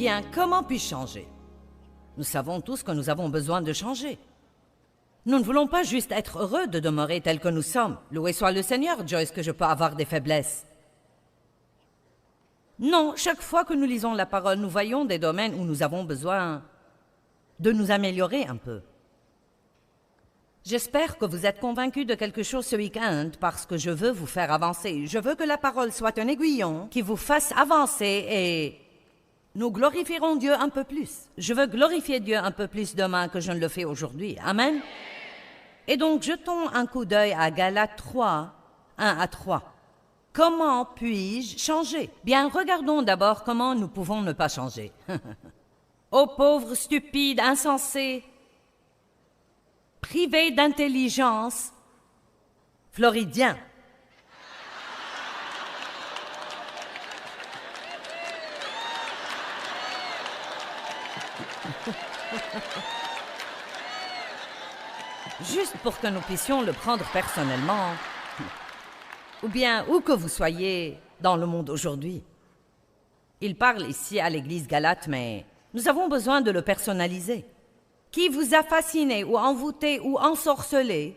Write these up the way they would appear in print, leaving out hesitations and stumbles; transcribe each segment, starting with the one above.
Bien, comment puis-je changer? Nous savons tous que nous avons besoin de changer. Nous ne voulons pas juste être heureux de demeurer tels que nous sommes. Loué soit le Seigneur, Joyce, que je peux avoir des faiblesses. Non, chaque fois que nous lisons la parole, nous voyons des domaines où nous avons besoin de nous améliorer un peu. J'espère que vous êtes convaincus de quelque chose ce week-end parce que je veux vous faire avancer. Je veux que la parole soit un aiguillon qui vous fasse avancer et nous glorifierons Dieu un peu plus. Je veux glorifier Dieu un peu plus demain que je ne le fais aujourd'hui. Amen. Et donc, jetons un coup d'œil à Galates 3, 1 à 3. Comment puis-je changer? Bien, regardons d'abord comment nous pouvons ne pas changer. Ô pauvres, stupides, insensés, privés d'intelligence, Floridiens. Juste pour que nous puissions le prendre personnellement. Ou bien, où que vous soyez dans le monde aujourd'hui. Il parle ici à l'église Galate, mais nous avons besoin de le personnaliser. Qui vous a fasciné ou envoûté ou ensorcelé,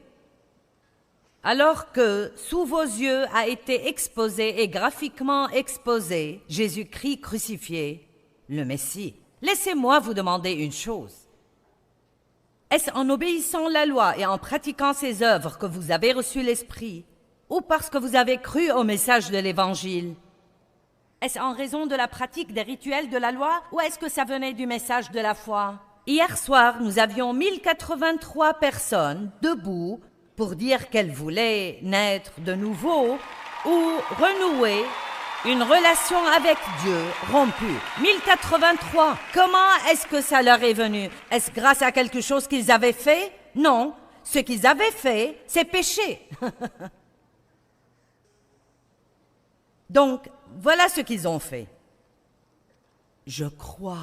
alors que sous vos yeux a été exposé et graphiquement exposé Jésus-Christ crucifié, le Messie. Laissez-moi vous demander une chose. Est-ce en obéissant la loi et en pratiquant ses œuvres que vous avez reçu l'Esprit, ou parce que vous avez cru au message de l'Évangile? Est-ce en raison de la pratique des rituels de la loi, ou est-ce que ça venait du message de la foi? Hier soir, nous avions 1083 personnes debout pour dire qu'elles voulaient naître de nouveau ou renouer une relation avec Dieu rompue. 1083. Comment est-ce que ça leur est venu? Est-ce grâce à quelque chose qu'ils avaient fait? Non. Ce qu'ils avaient fait, c'est péché. Donc, voilà ce qu'ils ont fait. Je crois.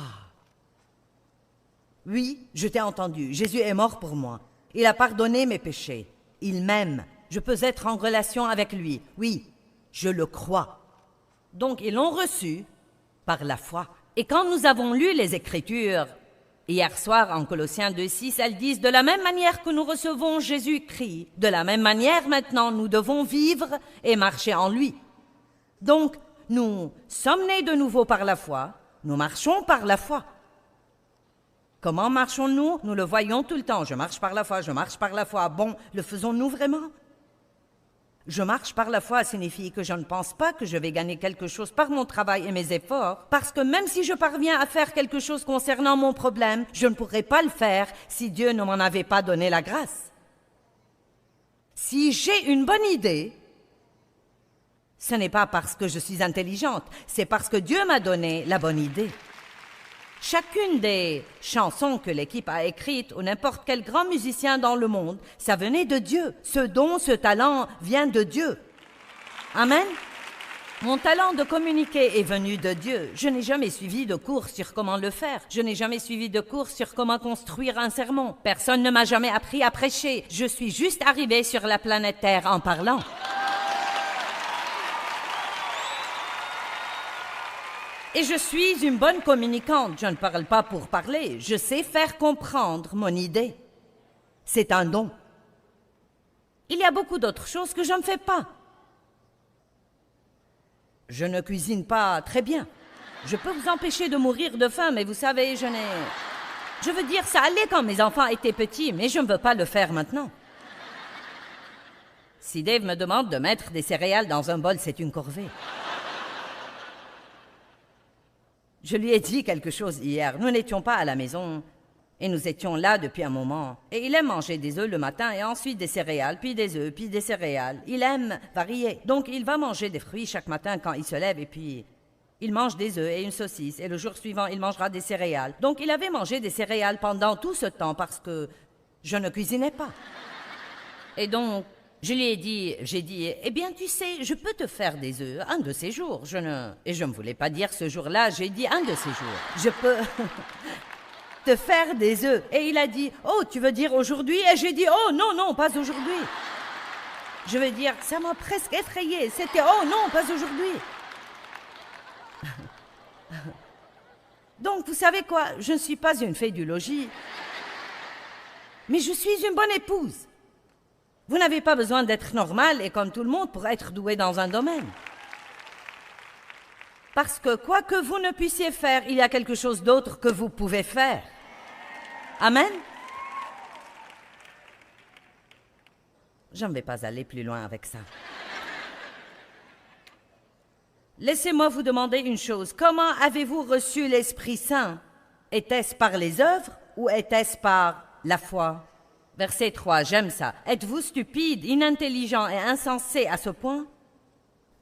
Oui, je t'ai entendu. Jésus est mort pour moi. Il a pardonné mes péchés. Il m'aime. Je peux être en relation avec lui. Oui, je le crois. Donc, ils l'ont reçu par la foi. Et quand nous avons lu les Écritures, hier soir en Colossiens 2:6, elles disent « De la même manière que nous recevons Jésus-Christ, de la même manière maintenant nous devons vivre et marcher en lui. » Donc, nous sommes nés de nouveau par la foi, nous marchons par la foi. Comment marchons-nous? Nous le voyons tout le temps. Je marche par la foi, je marche par la foi. Bon, le faisons-nous vraiment? Je marche par la foi signifie que je ne pense pas que je vais gagner quelque chose par mon travail et mes efforts, parce que même si je parviens à faire quelque chose concernant mon problème, je ne pourrais pas le faire si Dieu ne m'en avait pas donné la grâce. Si j'ai une bonne idée, ce n'est pas parce que je suis intelligente, c'est parce que Dieu m'a donné la bonne idée. Chacune des chansons que l'équipe a écrites, ou n'importe quel grand musicien dans le monde, ça venait de Dieu. Ce don, ce talent vient de Dieu. Amen. Mon talent de communiquer est venu de Dieu. Je n'ai jamais suivi de cours sur comment le faire. Je n'ai jamais suivi de cours sur comment construire un sermon. Personne ne m'a jamais appris à prêcher. Je suis juste arrivée sur la planète Terre en parlant. Et je suis une bonne communicante. Je ne parle pas pour parler. Je sais faire comprendre mon idée. C'est un don. Il y a beaucoup d'autres choses que je ne fais pas. Je ne cuisine pas très bien. Je peux vous empêcher de mourir de faim, mais vous savez, je veux dire, ça allait quand mes enfants étaient petits, mais je ne veux pas le faire maintenant. Si Dave me demande de mettre des céréales dans un bol, c'est une corvée. Je lui ai dit quelque chose hier. Nous n'étions pas à la maison et nous étions là depuis un moment. Et il aime manger des œufs le matin et ensuite des céréales, puis des œufs, puis des céréales. Il aime varier. Donc il va manger des fruits chaque matin quand il se lève et puis il mange des œufs et une saucisse. Et le jour suivant, il mangera des céréales. Donc il avait mangé des céréales pendant tout ce temps parce que je ne cuisinais pas. Et donc, j'ai dit, eh bien, tu sais, je peux te faire des œufs un de ces jours. Et je ne voulais pas dire ce jour-là, j'ai dit un de ces jours. Je peux te faire des œufs. Et il a dit, oh, tu veux dire aujourd'hui? Et j'ai dit, oh, non, non, pas aujourd'hui. Je veux dire, ça m'a presque effrayée. C'était, oh, non, pas aujourd'hui. Donc, vous savez quoi? Je ne suis pas une fée du logis, mais je suis une bonne épouse. Vous n'avez pas besoin d'être normal et comme tout le monde pour être doué dans un domaine. Parce que quoi que vous ne puissiez faire, il y a quelque chose d'autre que vous pouvez faire. Amen? Je ne vais pas aller plus loin avec ça. Laissez-moi vous demander une chose. Comment avez-vous reçu l'Esprit Saint? Était-ce par les œuvres ou était-ce par la foi? Verset 3, j'aime ça. Êtes-vous stupide, inintelligent et insensé à ce point?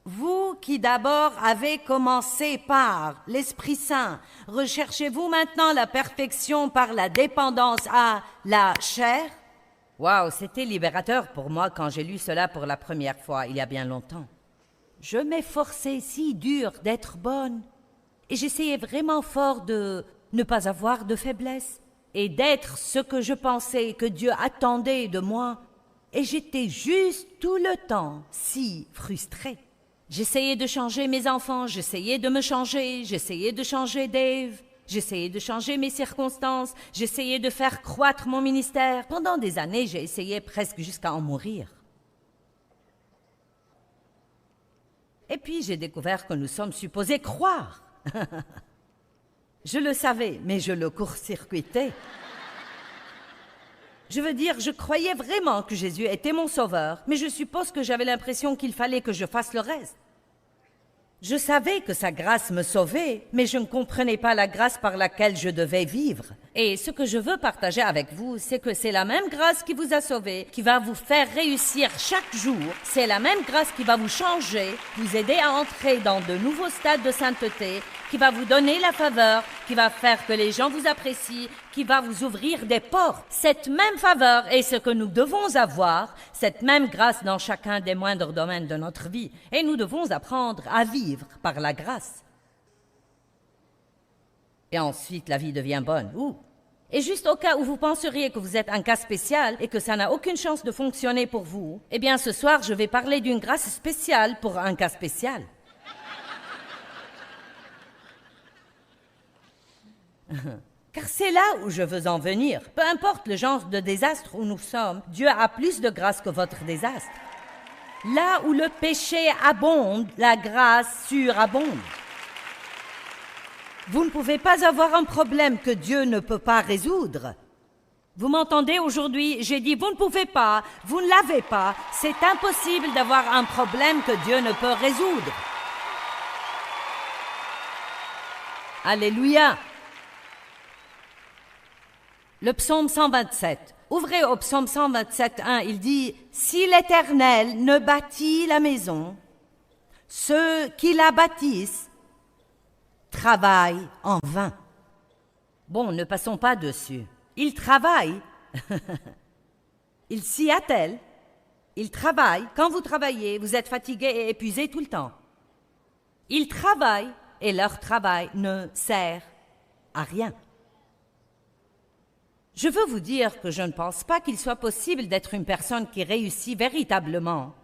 Vous qui d'abord avez commencé par l'Esprit Saint, recherchez-vous maintenant la perfection par la dépendance à la chair? Waouh, c'était libérateur pour moi quand j'ai lu cela pour la première fois, il y a bien longtemps. Je m'efforçais si dur d'être bonne et j'essayais vraiment fort de ne pas avoir de faiblesse et d'être ce que je pensais que Dieu attendait de moi. Et j'étais juste tout le temps si frustrée. J'essayais de changer mes enfants, j'essayais de me changer, j'essayais de changer Dave, j'essayais de changer mes circonstances, j'essayais de faire croître mon ministère. Pendant des années, j'ai essayé presque jusqu'à en mourir. Et puis j'ai découvert que nous sommes supposés croire. Je le savais, mais je le court-circuitais. Je veux dire, je croyais vraiment que Jésus était mon sauveur, mais je suppose que j'avais l'impression qu'il fallait que je fasse le reste. Je savais que sa grâce me sauvait, mais je ne comprenais pas la grâce par laquelle je devais vivre. Et ce que je veux partager avec vous, c'est que c'est la même grâce qui vous a sauvé, qui va vous faire réussir chaque jour. C'est la même grâce qui va vous changer, vous aider à entrer dans de nouveaux stades de sainteté, qui va vous donner la faveur, qui va faire que les gens vous apprécient, qui va vous ouvrir des portes. Cette même faveur est ce que nous devons avoir, cette même grâce dans chacun des moindres domaines de notre vie. Et nous devons apprendre à vivre par la grâce. Et ensuite, la vie devient bonne. Et juste au cas où vous penseriez que vous êtes un cas spécial et que ça n'a aucune chance de fonctionner pour vous, eh bien ce soir, je vais parler d'une grâce spéciale pour un cas spécial. Car c'est là où je veux en venir. Peu importe le genre de désastre où nous sommes, Dieu a plus de grâce que votre désastre. Là où le péché abonde, la grâce surabonde. Vous ne pouvez pas avoir un problème que Dieu ne peut pas résoudre. Vous m'entendez aujourd'hui? J'ai dit, vous ne pouvez pas, vous ne l'avez pas. C'est impossible d'avoir un problème que Dieu ne peut résoudre. Alléluia! Le psaume 127. Ouvrez au psaume 127.1, il dit « Si l'Éternel ne bâtit la maison, ceux qui la bâtissent travaillent en vain. » Bon, ne passons pas dessus. Ils travaillent. Ils s'y attellent. Ils travaillent. Quand vous travaillez, vous êtes fatigué et épuisé tout le temps. Ils travaillent et leur travail ne sert à rien. Je veux vous dire que je ne pense pas qu'il soit possible d'être une personne qui réussit véritablement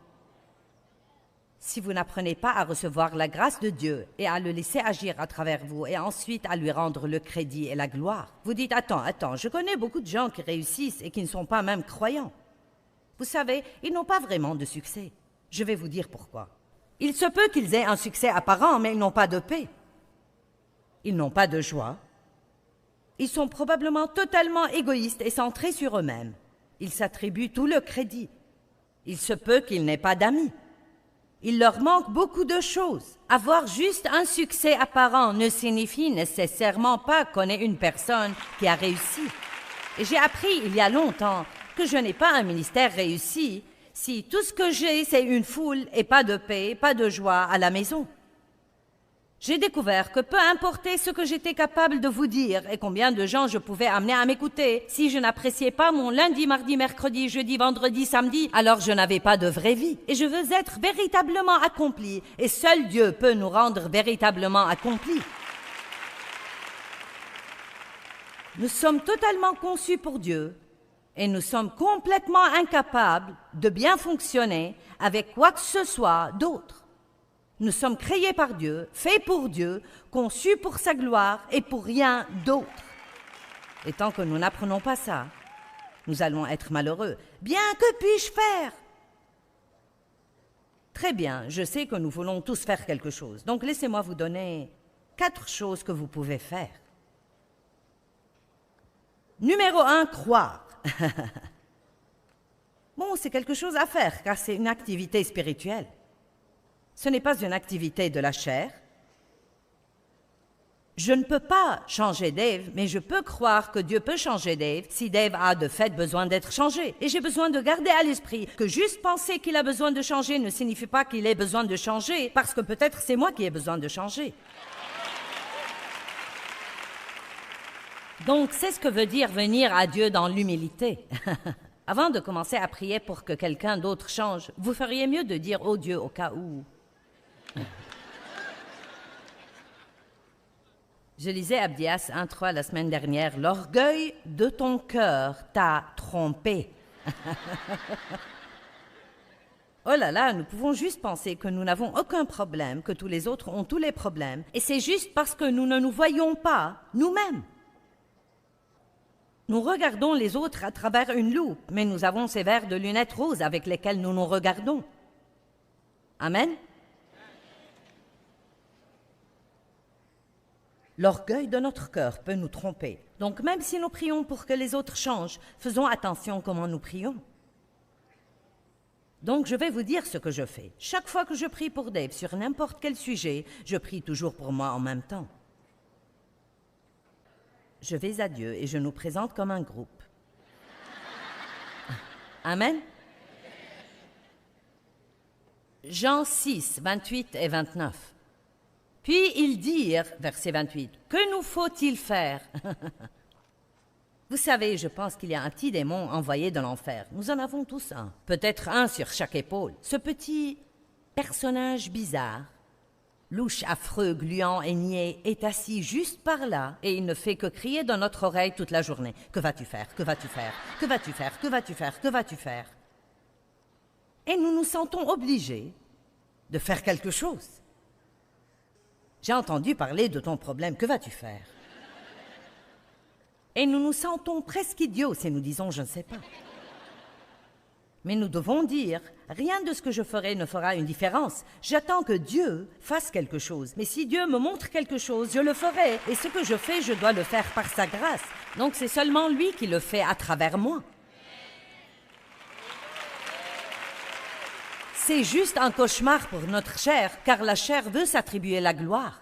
si vous n'apprenez pas à recevoir la grâce de Dieu et à le laisser agir à travers vous et ensuite à lui rendre le crédit et la gloire. Vous dites, attends, je connais beaucoup de gens qui réussissent et qui ne sont pas même croyants. Vous savez, ils n'ont pas vraiment de succès. Je vais vous dire pourquoi. Il se peut qu'ils aient un succès apparent, mais ils n'ont pas de paix. Ils n'ont pas de joie. Ils sont probablement totalement égoïstes et centrés sur eux-mêmes. Ils s'attribuent tout le crédit. Il se peut qu'ils n'aient pas d'amis. Il leur manque beaucoup de choses. Avoir juste un succès apparent ne signifie nécessairement pas qu'on est une personne qui a réussi. Et j'ai appris il y a longtemps que je n'ai pas un ministère réussi si tout ce que j'ai, c'est une foule et pas de paix, pas de joie à la maison. J'ai découvert que peu importait ce que j'étais capable de vous dire et combien de gens je pouvais amener à m'écouter, si je n'appréciais pas mon lundi, mardi, mercredi, jeudi, vendredi, samedi, alors je n'avais pas de vraie vie. Et je veux être véritablement accompli, et seul Dieu peut nous rendre véritablement accomplis. Nous sommes totalement conçus pour Dieu, et nous sommes complètement incapables de bien fonctionner avec quoi que ce soit d'autre. Nous sommes créés par Dieu, faits pour Dieu, conçus pour sa gloire et pour rien d'autre. Et tant que nous n'apprenons pas ça, nous allons être malheureux. Bien, que puis-je faire? Très bien, je sais que nous voulons tous faire quelque chose. Donc laissez-moi vous donner 4 choses que vous pouvez faire. Numéro 1, croire. Bon, c'est quelque chose à faire, car c'est une activité spirituelle. Ce n'est pas une activité de la chair. Je ne peux pas changer Dave, mais je peux croire que Dieu peut changer Dave si Dave a de fait besoin d'être changé. Et j'ai besoin de garder à l'esprit que juste penser qu'il a besoin de changer ne signifie pas qu'il ait besoin de changer, parce que peut-être c'est moi qui ai besoin de changer. Donc, c'est ce que veut dire venir à Dieu dans l'humilité. Avant de commencer à prier pour que quelqu'un d'autre change, vous feriez mieux de dire « Oh Dieu » au cas où. Je lisais Abdias 1.3 la semaine dernière. « L'orgueil de ton cœur t'a trompé. » Oh là là, nous pouvons juste penser que nous n'avons aucun problème, que tous les autres ont tous les problèmes. Et c'est juste parce que nous ne nous voyons pas nous-mêmes. Nous regardons les autres à travers une loupe, mais nous avons ces verres de lunettes roses avec lesquels nous nous regardons. Amen? L'orgueil de notre cœur peut nous tromper. Donc même si nous prions pour que les autres changent, faisons attention comment nous prions. Donc je vais vous dire ce que je fais. Chaque fois que je prie pour Dave sur n'importe quel sujet, je prie toujours pour moi en même temps. Je vais à Dieu et je nous présente comme un groupe. Amen? Jean 6, 28 et 29. Puis ils dirent, verset 28, « Que nous faut-il faire ?» Vous savez, je pense qu'il y a un petit démon envoyé de l'enfer. Nous en avons tous un. Peut-être un sur chaque épaule. Ce petit personnage bizarre, louche, affreux, gluant et niais, est assis juste par là et il ne fait que crier dans notre oreille toute la journée. « Que vas-tu faire? Que vas-tu faire? Que vas-tu faire? Que vas-tu faire? Que vas-tu faire? » Et nous nous sentons obligés de faire quelque chose. J'ai entendu parler de ton problème. Que vas-tu faire? Et nous nous sentons presque idiots si nous disons « je ne sais pas ». Mais nous devons dire « rien de ce que je ferai ne fera une différence. J'attends que Dieu fasse quelque chose. Mais si Dieu me montre quelque chose, je le ferai. Et ce que je fais, je dois le faire par sa grâce. Donc c'est seulement lui qui le fait à travers moi. » C'est juste un cauchemar pour notre chair, car la chair veut s'attribuer la gloire.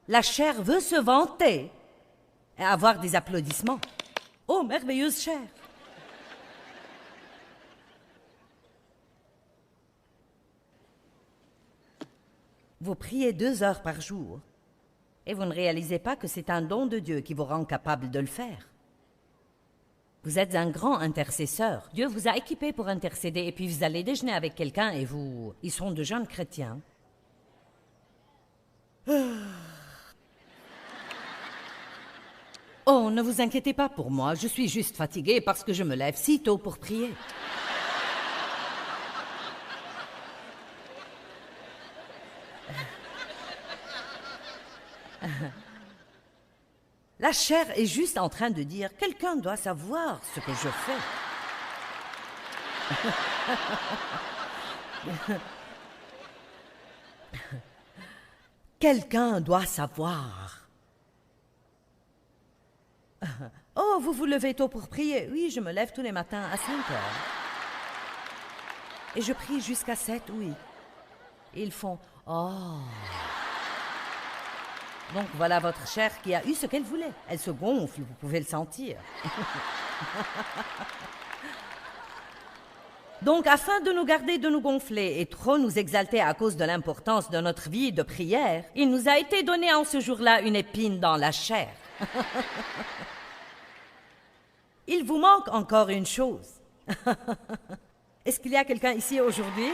La chair veut se vanter et avoir des applaudissements. Oh, merveilleuse chair! Vous priez 2 heures par jour et vous ne réalisez pas que c'est un don de Dieu qui vous rend capable de le faire. Vous êtes un grand intercesseur. Dieu vous a équipé pour intercéder et puis vous allez déjeuner avec quelqu'un et vous... Ils sont de jeunes chrétiens. Oh, ne vous inquiétez pas pour moi, je suis juste fatiguée parce que je me lève si tôt pour prier. La chair est juste en train de dire « Quelqu'un doit savoir ce que je fais. » Quelqu'un doit savoir. Oh, vous vous levez tôt pour prier? Oui, je me lève tous les matins à 5 heures. Et je prie jusqu'à 7, oui. Et ils font « Oh !» Donc voilà votre chair qui a eu ce qu'elle voulait. Elle se gonfle, vous pouvez le sentir. Donc afin de nous garder de nous gonfler et trop nous exalter à cause de l'importance de notre vie de prière, il nous a été donné en ce jour-là une épine dans la chair. Il vous manque encore une chose. Est-ce qu'il y a quelqu'un ici aujourd'hui?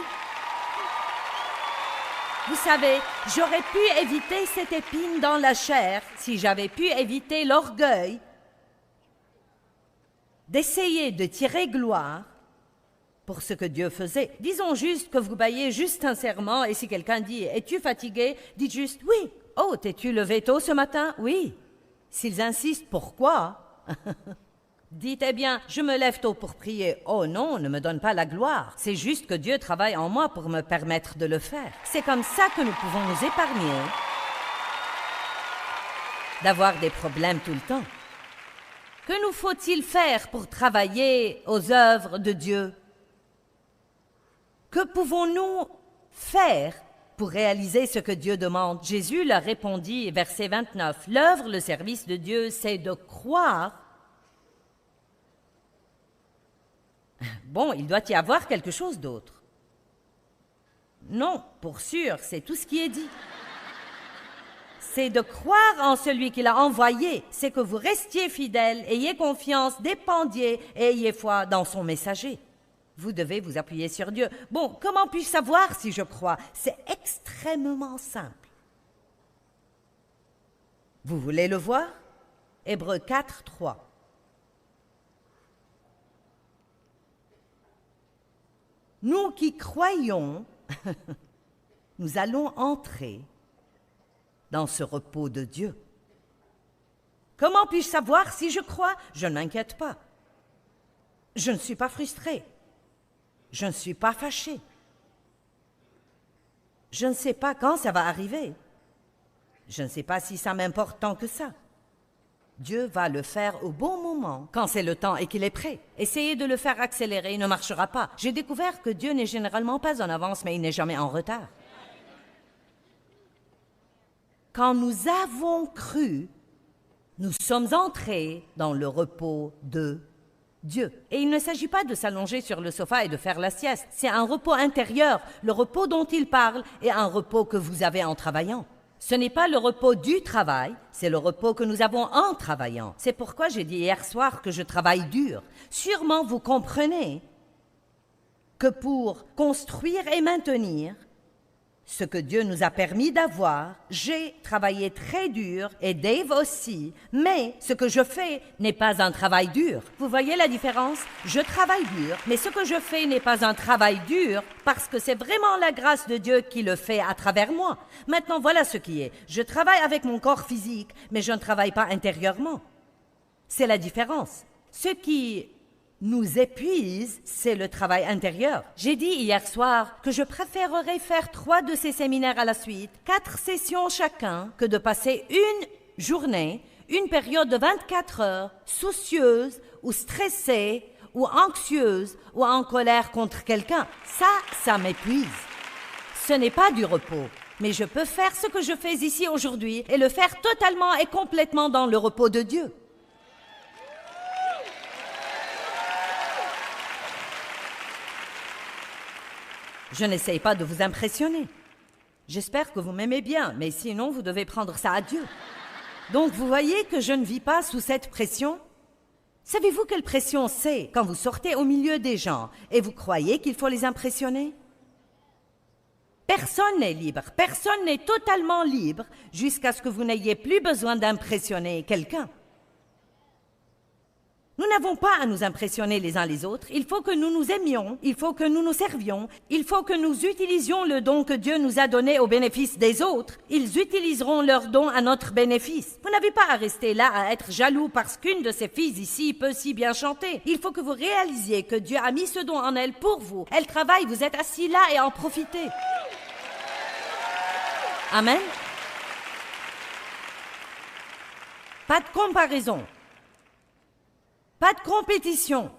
Vous savez, j'aurais pu éviter cette épine dans la chair si j'avais pu éviter l'orgueil d'essayer de tirer gloire pour ce que Dieu faisait. Disons juste que vous baillez juste sincèrement et si quelqu'un dit « Es-tu fatigué ?» dites juste « Oui. »« Oh, t'es-tu levé tôt ce matin ?»« Oui. » S'ils insistent « Pourquoi ?» Dites « Eh bien, je me lève tôt pour prier. »« Oh non, ne me donne pas la gloire. C'est juste que Dieu travaille en moi pour me permettre de le faire. » C'est comme ça que nous pouvons nous épargner d'avoir des problèmes tout le temps. Que nous faut-il faire pour travailler aux œuvres de Dieu? Que pouvons-nous faire pour réaliser ce que Dieu demande? Jésus leur répondit, verset 29, « L'œuvre, le service de Dieu, c'est de croire. » Bon, il doit y avoir quelque chose d'autre. Non, pour sûr, c'est tout ce qui est dit. C'est de croire en celui qui l'a envoyé. C'est que vous restiez fidèles, ayez confiance, dépendiez et ayez foi dans son messager. Vous devez vous appuyer sur Dieu. Bon, comment puis-je savoir si je crois? C'est extrêmement simple. Vous voulez le voir? Hébreux 4, 3. Nous qui croyons, nous allons entrer dans ce repos de Dieu. Comment puis-je savoir si je crois? Je ne m'inquiète pas. Je ne suis pas frustré. Je ne suis pas fâché. Je ne sais pas quand ça va arriver. Je ne sais pas si ça m'importe tant que ça. Dieu va le faire au bon moment, quand c'est le temps et qu'il est prêt. Essayez de le faire accélérer, il ne marchera pas. J'ai découvert que Dieu n'est généralement pas en avance, mais il n'est jamais en retard. Quand nous avons cru, nous sommes entrés dans le repos de Dieu. Et il ne s'agit pas de s'allonger sur le sofa et de faire la sieste. C'est un repos intérieur. Le repos dont il parle est un repos que vous avez en travaillant. Ce n'est pas le repos du travail, c'est le repos que nous avons en travaillant. C'est pourquoi j'ai dit hier soir que je travaille dur. Sûrement vous comprenez que pour construire et maintenir ce que Dieu nous a permis d'avoir, j'ai travaillé très dur, et Dave aussi, mais ce que je fais n'est pas un travail dur. Vous voyez la différence? Je travaille dur, mais ce que je fais n'est pas un travail dur parce que c'est vraiment la grâce de Dieu qui le fait à travers moi. Maintenant, voilà ce qui est. Je travaille avec mon corps physique, mais je ne travaille pas intérieurement. C'est la différence. Ce qui nous épuise, c'est le travail intérieur. J'ai dit hier soir que je préférerais faire 3 de ces séminaires à la suite, 4 sessions chacun, que de passer une journée, une période de 24 heures, soucieuse ou stressée ou anxieuse ou en colère contre quelqu'un. Ça m'épuise. Ce n'est pas du repos, mais je peux faire ce que je fais ici aujourd'hui et le faire totalement et complètement dans le repos de Dieu. Je n'essaye pas de vous impressionner. J'espère que vous m'aimez bien, mais sinon vous devez prendre ça à Dieu. Donc vous voyez que je ne vis pas sous cette pression? Savez-vous quelle pression c'est quand vous sortez au milieu des gens et vous croyez qu'il faut les impressionner? Personne n'est libre, personne n'est totalement libre jusqu'à ce que vous n'ayez plus besoin d'impressionner quelqu'un. Nous n'avons pas à nous impressionner les uns les autres. Il faut que nous nous aimions, il faut que nous nous servions, il faut que nous utilisions le don que Dieu nous a donné au bénéfice des autres. Ils utiliseront leur don à notre bénéfice. Vous n'avez pas à rester là à être jaloux parce qu'une de ces filles ici peut si bien chanter. Il faut que vous réalisiez que Dieu a mis ce don en elle pour vous. Elle travaille, vous êtes assis là et en profitez. Amen. Pas de comparaison. Pas de compétition.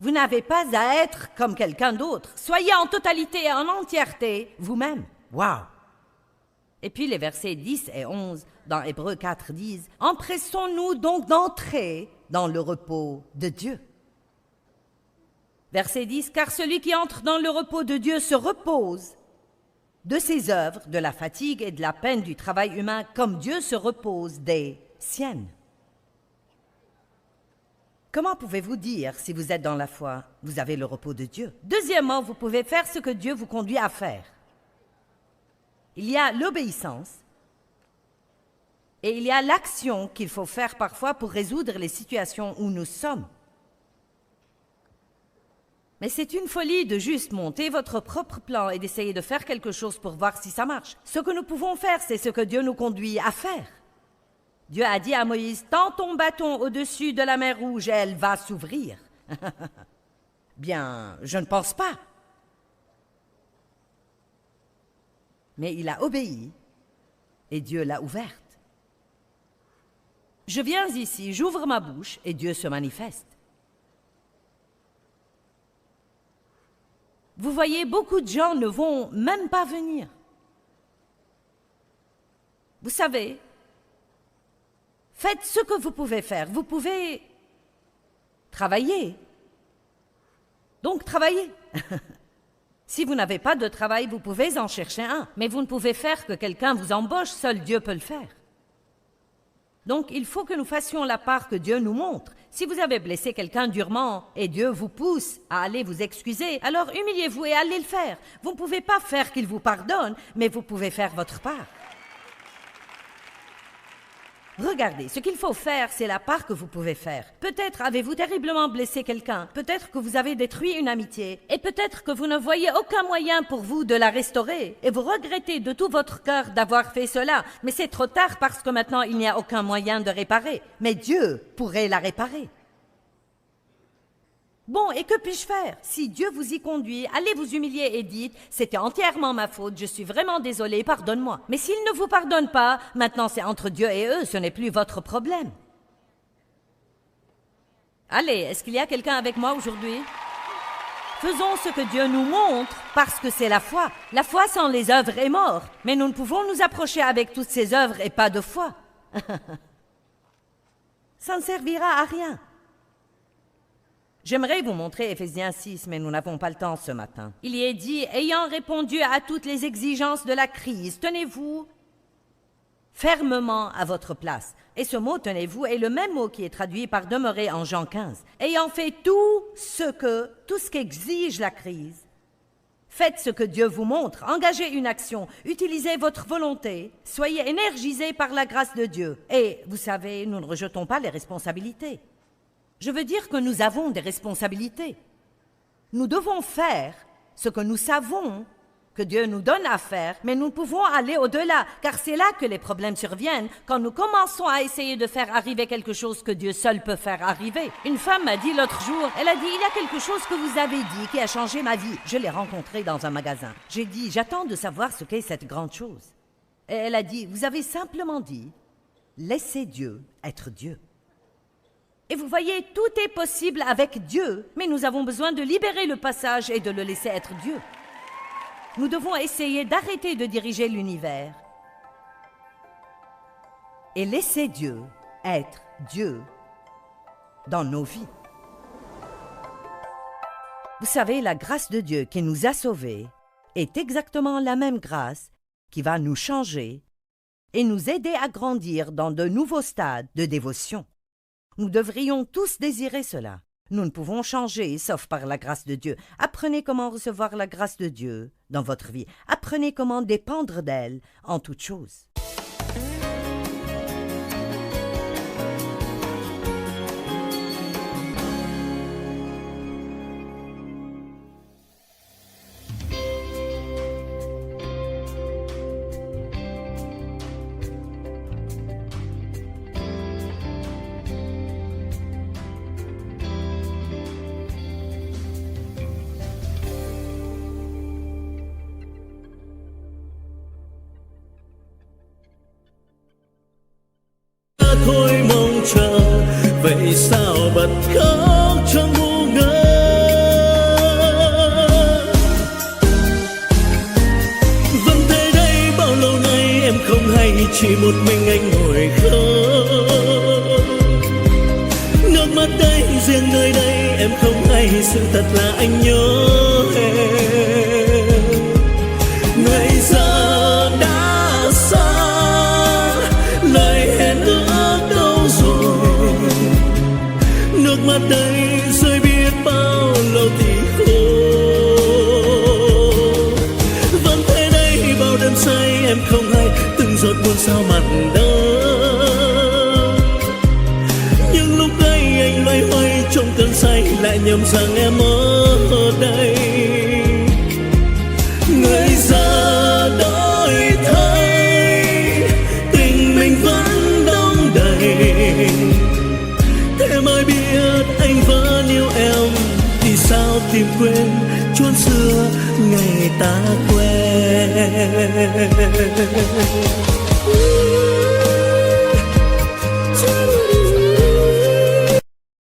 Vous n'avez pas à être comme quelqu'un d'autre. Soyez en totalité et en entièreté vous-même. Wow! Et puis les versets 10 et 11 dans Hébreux 4 disent « Empressons-nous donc d'entrer dans le repos de Dieu. » Verset 10 « Car celui qui entre dans le repos de Dieu se repose de ses œuvres, de la fatigue et de la peine du travail humain, comme Dieu se repose des siennes. » Comment pouvez-vous dire, si vous êtes dans la foi, vous avez le repos de Dieu? Deuxièmement, vous pouvez faire ce que Dieu vous conduit à faire. Il y a l'obéissance et il y a l'action qu'il faut faire parfois pour résoudre les situations où nous sommes. Mais c'est une folie de juste monter votre propre plan et d'essayer de faire quelque chose pour voir si ça marche. Ce que nous pouvons faire, c'est ce que Dieu nous conduit à faire. Dieu a dit à Moïse, tends ton bâton au-dessus de la mer Rouge et elle va s'ouvrir. Bien, je ne pense pas. Mais il a obéi et Dieu l'a ouverte. Je viens ici, j'ouvre ma bouche et Dieu se manifeste. Vous voyez, beaucoup de gens ne vont même pas venir. Vous savez, faites ce que vous pouvez faire. Vous pouvez travailler. Donc, travaillez. Si vous n'avez pas de travail, vous pouvez en chercher un. Mais vous ne pouvez faire que quelqu'un vous embauche. Seul Dieu peut le faire. Donc, il faut que nous fassions la part que Dieu nous montre. Si vous avez blessé quelqu'un durement et Dieu vous pousse à aller vous excuser, alors humiliez-vous et allez le faire. Vous ne pouvez pas faire qu'il vous pardonne, mais vous pouvez faire votre part. Regardez, ce qu'il faut faire, c'est la part que vous pouvez faire. Peut-être avez-vous terriblement blessé quelqu'un, peut-être que vous avez détruit une amitié, et peut-être que vous ne voyez aucun moyen pour vous de la restaurer, et vous regrettez de tout votre cœur d'avoir fait cela, mais c'est trop tard parce que maintenant il n'y a aucun moyen de réparer. Mais Dieu pourrait la réparer. Bon, et que puis-je faire? Si Dieu vous y conduit, allez vous humilier et dites « C'était entièrement ma faute, je suis vraiment désolé, pardonne-moi. » Mais s'il ne vous pardonne pas, maintenant c'est entre Dieu et eux, ce n'est plus votre problème. Allez, est-ce qu'il y a quelqu'un avec moi aujourd'hui? Faisons ce que Dieu nous montre, parce que c'est la foi. La foi sans les œuvres est morte, mais nous ne pouvons nous approcher avec toutes ces œuvres et pas de foi. Ça ne servira à rien. J'aimerais vous montrer Éphésiens 6, mais nous n'avons pas le temps ce matin. Il y est dit, ayant répondu à toutes les exigences de la crise, tenez-vous fermement à votre place. Et ce mot, tenez-vous, est le même mot qui est traduit par demeurer en Jean 15. Ayant fait tout ce qu'exige la crise, faites ce que Dieu vous montre, engagez une action, utilisez votre volonté, soyez énergisés par la grâce de Dieu. Et, vous savez, nous ne rejetons pas les responsabilités. Je veux dire que nous avons des responsabilités. Nous devons faire ce que nous savons que Dieu nous donne à faire, mais nous pouvons aller au-delà, car c'est là que les problèmes surviennent, quand nous commençons à essayer de faire arriver quelque chose que Dieu seul peut faire arriver. Une femme m'a dit l'autre jour, elle a dit, il y a quelque chose que vous avez dit qui a changé ma vie. Je l'ai rencontrée dans un magasin. J'ai dit, j'attends de savoir ce qu'est cette grande chose. Et elle a dit, vous avez simplement dit, laissez Dieu être Dieu. Et vous voyez, tout est possible avec Dieu, mais nous avons besoin de libérer le passage et de le laisser être Dieu. Nous devons essayer d'arrêter de diriger l'univers et laisser Dieu être Dieu dans nos vies. Vous savez, la grâce de Dieu qui nous a sauvés est exactement la même grâce qui va nous changer et nous aider à grandir dans de nouveaux stades de dévotion. Nous devrions tous désirer cela. Nous ne pouvons changer, sauf par la grâce de Dieu. Apprenez comment recevoir la grâce de Dieu dans votre vie. Apprenez comment dépendre d'elle en toutes choses. Thôi mong chờ vậy sao bật khóc trong ngu ngơ vẫn thế đây bao lâu nay em không hay chỉ một mình anh ngồi khóc nước mắt đây riêng nơi đây em không hay sự thật là anh nhớ em người giờ đã xa lời hẹn ước đâu rồi nước mắt đây rơi biết bao lâu thì khô vẫn thế đây bao đêm say em không hay từng giọt buồn sao mặn đắng nhưng lúc ấy anh loay hoay trong cơn say lại nhầm rằng em ở đây. Người già đổi thay, tình mình vẫn đong đầy. Thế mới biết anh vẫn yêu em, vì sao tìm quên chốn xưa ngày ta quen.